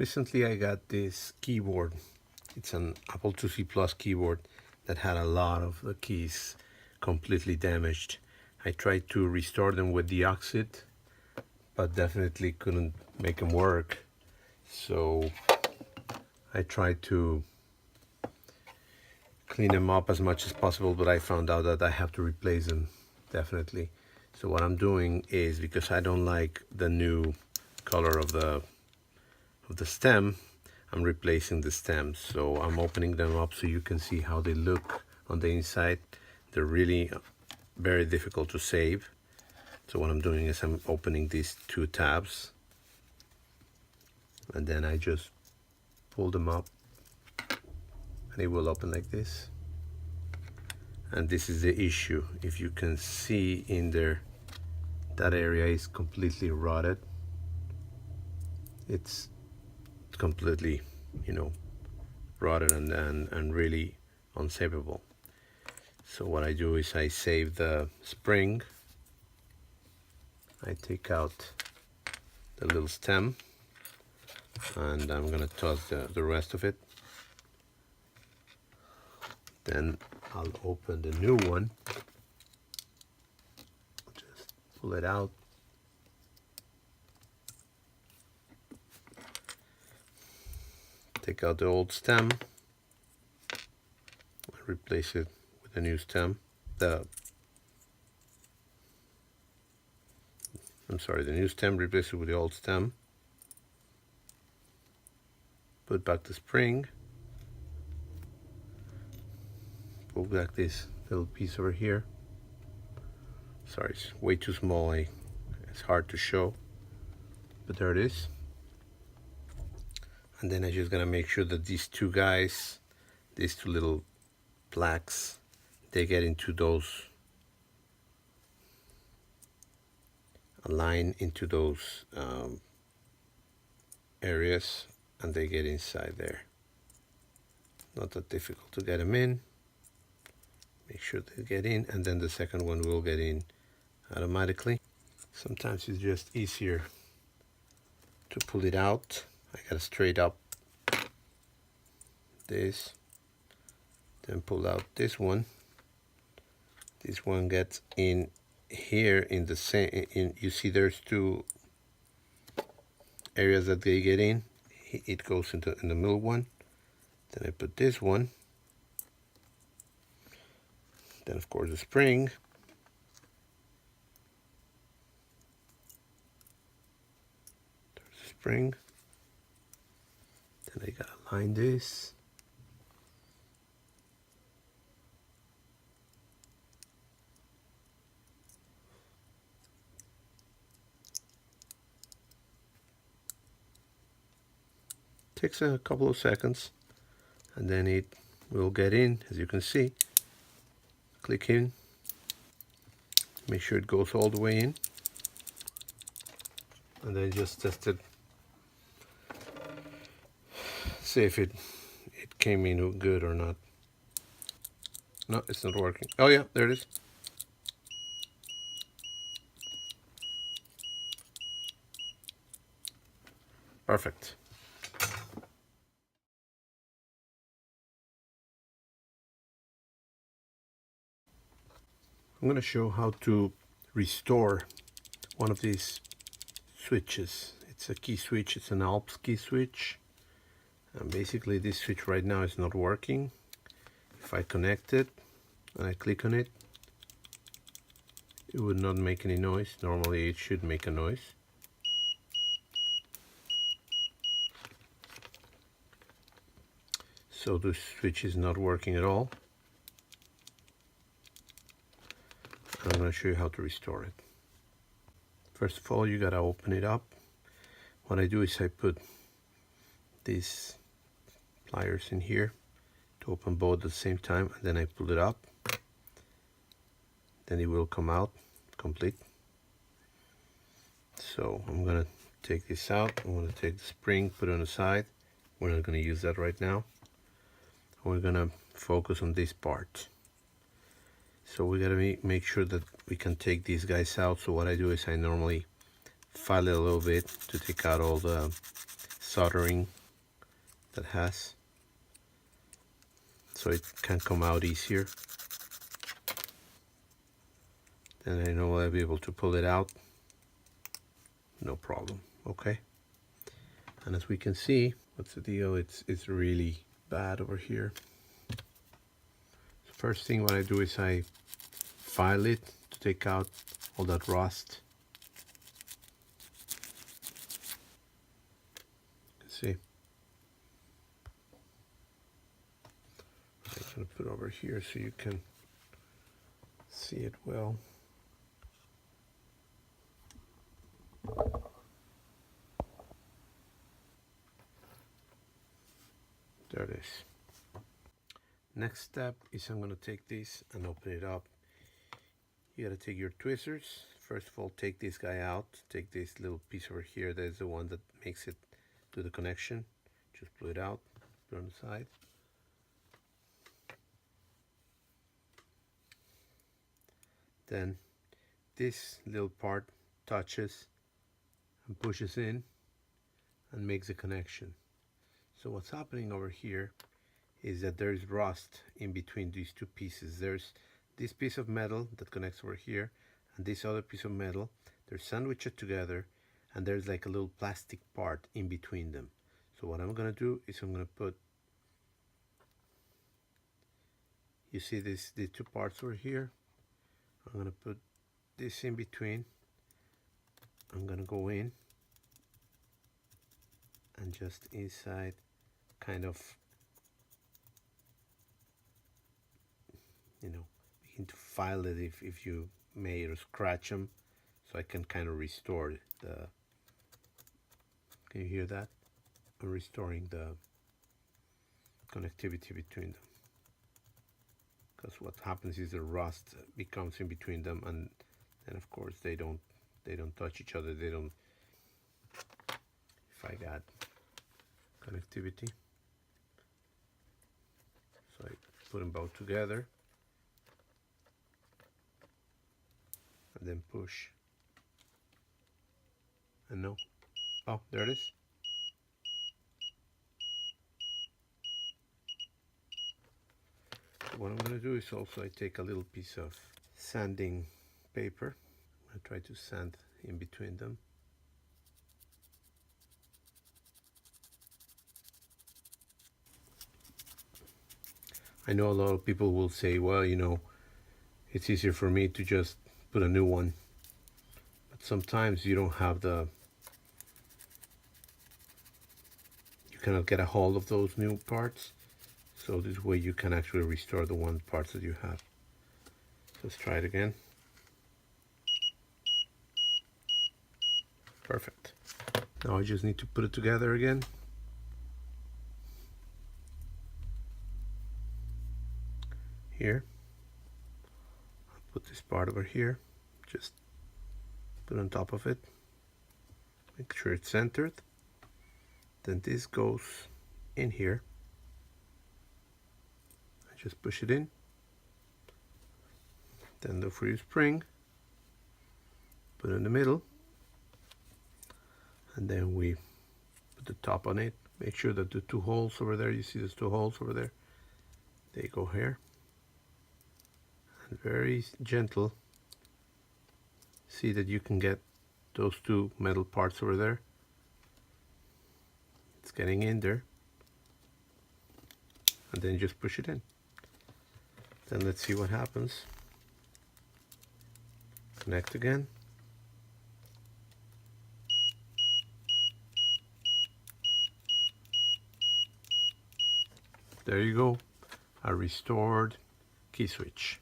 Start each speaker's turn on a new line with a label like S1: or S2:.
S1: Recently I got this keyboard. It's an Apple IIc Plus keyboard that had a lot of the keys completely damaged. I tried to restore them with the Oxid, but definitely couldn't make them work. So I tried to clean them up as much as possible, but I found out that I have to replace them, definitely. So what I'm doing is, because I don't like the new color of the stem, I'm replacing the stems. So I'm opening them up so you can see how they look on the inside. They're really very difficult to save. So what I'm doing is I'm opening these two tabs, and then I just pull them up and it will open like this. And this is the issue. If you can see in there, that area is completely rotted. It's completely, rotted and really unsavable. So what I do is I save the spring. I take out the little stem, and I'm gonna toss the rest of it. Then I'll open the new one. Just pull it out. Take out the old stem. Replace it with a new stem. The new stem, replace it with the old stem. Put back the spring. Pull back this little piece over here. Sorry, it's way too small. It's hard to show, but there it is. And then I'm just gonna make sure that these two guys, these two little blacks, they get into those, align into those areas, and they get inside there. Not that difficult to get them in. Make sure they get in, and then the second one will get in automatically. Sometimes it's just easier to pull it out. I gotta straight up this, then pull out this one. This one gets in here in the same. You see, there's two areas that they get in. It goes in the middle one. Then I put this one. Then of course the spring. There's the spring. Then I gotta line this. Takes a couple of seconds, and then it will get in, as you can see. Click in. Make sure it goes all the way in, and then just test it. See if it came in good or not. No, it's not working. Oh yeah, there it is. Perfect. I'm going to show how to restore one of these switches. It's a key switch. It's an ALPS key switch. And basically this switch right now is not working. If I connect it and I click on it, it would not make any noise. Normally it should make a noise. So the switch is not working at all. I'm going to show you how to restore it. First of all, you gotta open it up. What I do is I put these pliers in here to open both at the same time, and then I pull it up. Then it will come out complete. So I'm gonna take this out. I'm gonna take the spring, put it on the side. We're not gonna use that right now. We're gonna focus on this part. So we gotta make sure that we can take these guys out. So what I do is I normally file it a little bit to take out all the soldering that has, so it can come out easier. Then I know I'll be able to pull it out, no problem. Okay, and as we can see, what's the deal? It's really bad over here. First thing what I do is I file it to take out all that rust. See, I'm going to put it over here so you can see it well. There it is. Next step is I'm going to take this and open it up. You got to take your tweezers. First of all, take this guy out. Take this little piece over here. That is the one that makes it to the connection. Just pull it out, put it on the side. Then this little part touches and pushes in and makes a connection. So what's happening over here is that there's rust in between these two pieces. There's this piece of metal that connects over here and this other piece of metal. They're sandwiched together and there's like a little plastic part in between them. So what I'm gonna do is I'm gonna put, you see this, the two parts over here. I'm gonna put this in between. I'm gonna go in and just inside kind of, you know, begin to file it if you may, or scratch them, so I can kind of restore the, can you hear that? I'm restoring the connectivity between them, because what happens is the rust becomes in between them, and of course they don't touch each other. They don't. If I got connectivity, so I put them both together and then push, and no, oh, there it is. So what I'm going to do is also I take a little piece of sanding paper. I try to sand in between them. I know a lot of people will say, well, you know, it's easier for me to just put a new one. But sometimes you don't have the, you cannot get a hold of those new parts. So this way you can actually restore the one parts that you have. Let's try it again. Perfect. Now I just need to put it together again. Here. I'll put this part over here. Just put on top of it. Make sure it's centered. Then this goes in here. I just push it in. Then look for your spring. Put it in the middle. And then we put the top on it. Make sure that the two holes over there, you see those two holes over there, they go here. And very gentle, see that you can get those two metal parts over there. It's getting in there. And then just push it in. Then let's see what happens. Connect again. There you go, a restored key switch.